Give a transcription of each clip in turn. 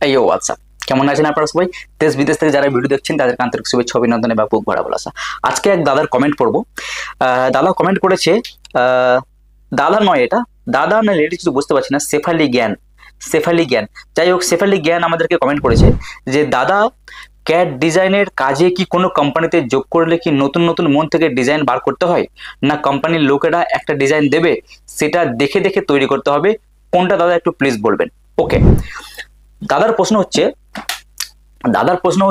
এই হোয়াটসঅ্যাপ, কেমন আছেন আপনারা সবাই? দেশ বিদেশ থেকে যারা ভিডিও দেখছেন তাদের আন্তরিক শুভেচ্ছা অভিনন্দন এবং বুক ভরা ভালোবাসা। আজকে এক দাদার কমেন্ট পড়বো। দাদা কমেন্ট করেছে, দাদা নয় এটা, দাদা না লেডি কিছু বুঝতে পারছি না, শেফালি জ্ঞান, যাই হোক শেফালি জ্ঞান আমাদেরকে কমেন্ট করেছে যে দাদা, ক্যাড ডিজাইনের কাজে কি কোনো কোম্পানিতে যোগ করলে কি নতুন নতুন মন থেকে ডিজাইন বার করতে হয়, না কোম্পানির লোকেরা একটা ডিজাইন দেবে সেটা দেখে দেখে তৈরি করতে হবে, কোনটা দাদা একটু প্লিজ বলবেন। ওকে, দাদার প্রশ্ন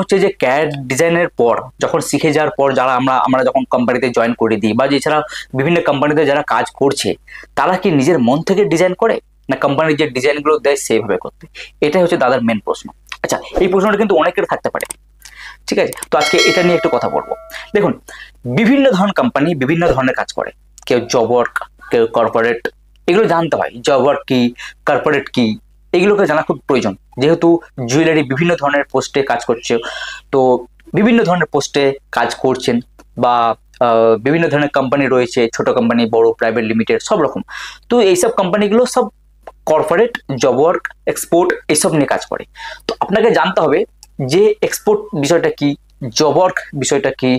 হচ্ছে যে ক্যাড ডিজাইনের পর যখন শিখে যাওয়ার পর যারা আমরা যখন কোম্পানিতে জয়েন করে দিই বা এছাড়া বিভিন্ন কোম্পানিতে যারা কাজ করছে তারা কি নিজের মন থেকে ডিজাইন করে, না কোম্পানির যে ডিজাইনগুলো দেয় সেইভাবে করতে? এটাই হচ্ছে দাদার মেন প্রশ্ন। আচ্ছা, এই প্রশ্নটা কিন্তু অনেকের থাকতে পারে, ঠিক আছে? তো আজকে এটা নিয়ে একটু কথা বলবো। দেখুন, বিভিন্ন ধরনের কোম্পানি বিভিন্ন ধরনের কাজ করে, কেউ জব ওয়ার্ক, কেউ কর্পোরেট, এগুলো জানতে হয়। জব ওয়ার্ক কি, কর্পোরেট কি, এগুলোকে জানা খুব প্রয়োজন, যেহেতু জুয়েলারি বিভিন্ন ধরনের পোস্টে কাজ করছে, তো বিভিন্ন ধরনের পোস্টে কাজ করছেন বা বিভিন্ন ধরনের কোম্পানি রয়েছে, ছোট কোম্পানি, বড়, প্রাইভেট, লিমিটেড, সব রকম। তো এইসব কোম্পানিগুলো সব কর্পোরেট, জব ওয়ার্ক, এক্সপোর্ট এইসব নিয়ে কাজ করে। তো আপনাকে জানতে হবে যে এক্সপোর্ট বিষয়টা কি, জব ওয়ার্ক বিষয়টা কি,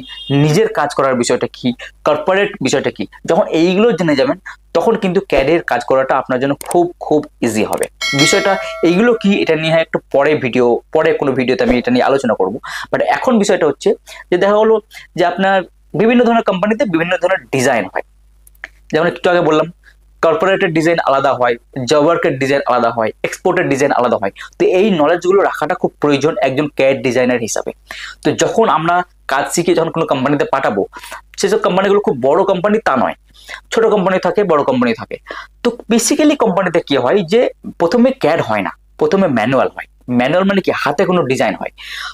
নিজের কাজ করার বিষয়টা কি, কর্পোরেট বিষয়টা কি। যখন এইগুলো জেনে যাবেন তখন কিন্তু ক্যাডের কাজ করাটা আপনার জন্য খুব খুব ইজি হবে। বিষয়টা এইগুলো কি এটা নিয়ে একটু পরে কোনো ভিডিওতে আমি এটা নিয়ে আলোচনা করব। বাট এখন বিষয়টা হচ্ছে যে দেখা হলো যে আপনার বিভিন্ন ধরনের কোম্পানিতে বিভিন্ন ধরনের ডিজাইন হয়। যেমন একটু আগে বললাম, কর্পোরেটের ডিজাইন আলাদা হয়, জব ওয়ার্কের ডিজাইন আলাদা হয়, এক্সপোর্টের ডিজাইন আলাদা হয়। তো এই নলেজগুলো রাখাটা খুব প্রয়োজন একজন ক্যাড ডিজাইনার হিসাবে। তো যখন আমরা কাজ শিখে যখন কোনো কোম্পানিতে পাঠাবো, সেসব কোম্পানিগুলো খুব বড় কোম্পানি তা নয়, ছোট কোম্পানি থাকে, বড় কোম্পানি থাকে। তো বেসিক্যালি কোম্পানিতে কি হয় যে প্রথমে ক্যাড হয় না, প্রথমে ম্যানুয়াল হয়। ম্যানুয়াল মানে কি, হাতে কোনো ডিজাইন হয়।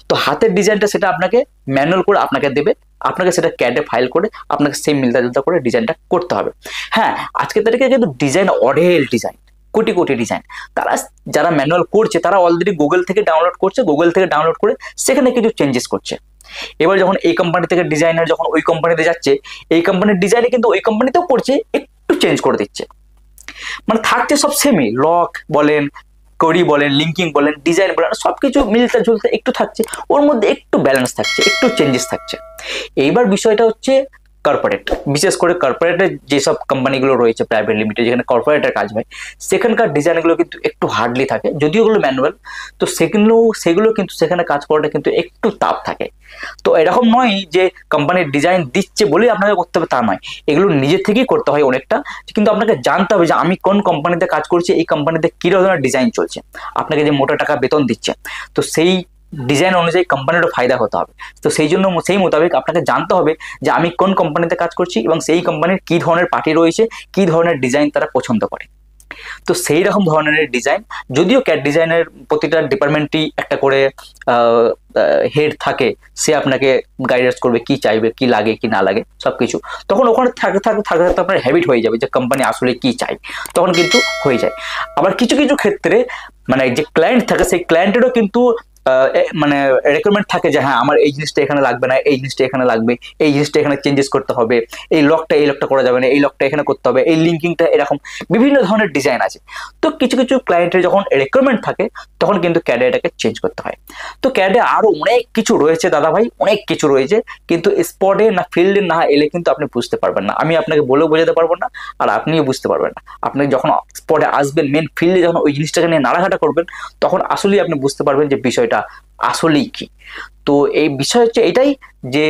তো হাতের ডিজাইনটা সেটা আপনাকে ম্যানুয়াল করে আপনাকে দেবে, আপনাকে সেটা ক্যাডে ফাইল করে আপনাকে সেই মিলতা জুলতা করে ডিজাইনটা করতে হবে। হ্যাঁ, আজকের তারিখে কিন্তু ডিজাইন অঢেল ডিজাইন, কোটি কোটি ডিজাইন। তারা যারা ম্যানুয়াল করছে তারা অলরেডি গুগল থেকে ডাউনলোড করে সেখানে কিছু চেঞ্জেস করছে। এবার যখন এই কোম্পানি থেকে ডিজাইনার যখন ওই কোম্পানিতে যাচ্ছে, এই কোম্পানির ডিজাইনে কিন্তু ওই কোম্পানিতেও করছে, একটু চেঞ্জ করে দিচ্ছে, মানে থাকছে সব সেমই, লক বলেন, করি বলেন, লিঙ্কিং বলেন, ডিজাইন বলেন, সবকিছু মিলতে ঝুলতে একটু থাকছে, ওর মধ্যে একটু ব্যালেন্স থাকছে, একটু চেঞ্জেস থাকছে। এইবার বিষয়টা হচ্ছে কর্পোরেট, বিশেষ করে কর্পোরেটের যেসব কোম্পানিগুলো রয়েছে প্রাইভেট লিমিটেড, যেখানে কর্পোরেটের কাজ হয়, সেখানকার ডিজাইনগুলো কিন্তু একটু হার্ডলি থাকে, যদিও ওগুলো ম্যানুয়াল। তো সেগুলো কিন্তু সেখানে কাজ করাটা কিন্তু একটু তাপ থাকে। তো এরকম নয় যে কোম্পানির ডিজাইন দিচ্ছে বলেই আপনাকে করতে হবে, তা নয়, এগুলো নিজে থেকেই করতে হয় অনেকটা। কিন্তু আপনাকে জানতে হবে যে আমি কোন কোম্পানিতে কাজ করছি, এই কোম্পানিতে কি ধরনের ডিজাইন চলছে, আপনাকে যে মোটা টাকা বেতন দিচ্ছে, তো সেই ডিজাইন অনুযায়ী কোম্পানিরও ফায়দা হতে হবে। তো সেই মোতাবেক আপনাকে জানতে হবে যে আমি কোন কোম্পানিতে কাজ করছি এবং সেই কোম্পানির কি ধরনের পার্টি রয়েছে, কি ধরনের ডিজাইন তারা পছন্দ করে। তো সেই রকম ধরনের ডিজাইন, যদিও ক্যাড ডিজাইনের প্রতিটা ডিপার্টমেন্টই একটা করে হেড থাকে, সে আপনাকে গাইডেন্স করবে কি চাইবে, কি লাগে কি না লাগে সবকিছু। তখন ওখানে থাকতে থাকতে আপনার হ্যাবিট হয়ে যাবে যে কোম্পানি আসলে কি চাই, তখন কিন্তু হয়ে যায়। আবার কিছু কিছু ক্ষেত্রে মানে যে ক্লায়েন্ট থাকে, সেই ক্লায়েন্টেরও কিন্তু মানে রেকমেন্ড থাকে যে হ্যাঁ আমার এই জিনিসটা এখানে লাগবে না, এই জিনিসটা এখানে লাগবে, এই জিনিসটা এখানে চেঞ্জেস করতে হবে, এই লকটা করা যাবে না, এই লকটা এখানে করতে হবে, এই লিঙ্কিংটা এরকম বিভিন্ন ধরনের ডিজাইন আছে। তো কিছু কিছু ক্লায়েন্টের যখন রেকমেন্ড থাকে তখন কিন্তু ক্যাডে এটাকে চেঞ্জ করতে হয়। তো ক্যাডে আরো অনেক কিছু রয়েছে দাদা ভাই, অনেক কিছু রয়েছে, কিন্তু স্পটে না ফিল্ডে না এলে কিন্তু আপনি বুঝতে পারবেন না। আমি আপনাকে বলেও বোঝাতে পারবো না, আর আপনিও বুঝতে পারবেন না। আপনি যখন স্পটে আসবেন, মেন ফিল্ডে যখন ওই জিনিসটাকে নিয়ে নাড়াঘাটা করবেন, তখন আসলেই আপনি বুঝতে পারবেন যে বিষয়টা আসলেই কি। তো এই বিষয় হচ্ছে এটাই যে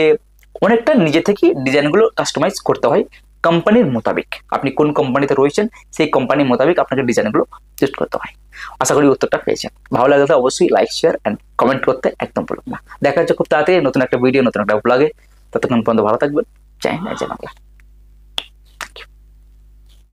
অনেকটা নিজে থেকে ডিজাইনগুলো কাস্টমাইজ করতে হয় কোম্পানির মোতাবেক। আপনি কোন কোম্পানিতে রয়েছেন সেই কোম্পানির মোতাবেক আপনাকে ডিজাইনগুলো চুজ করতে হয়। আশা করি উত্তরটা পেয়েছেন। ভালো লাগলে অবশ্যই লাইক, শেয়ার এন্ড কমেন্ট করতে একদম ভুলবেন না। দেখা হচ্ছে খুব তাড়াতাড়ি নতুন একটা ভিডিও, নতুন একটা ব্লগে। ততক্ষণ পর্যন্ত ভালো থাকবেন। জয় হিন্দ, জয় বাংলা।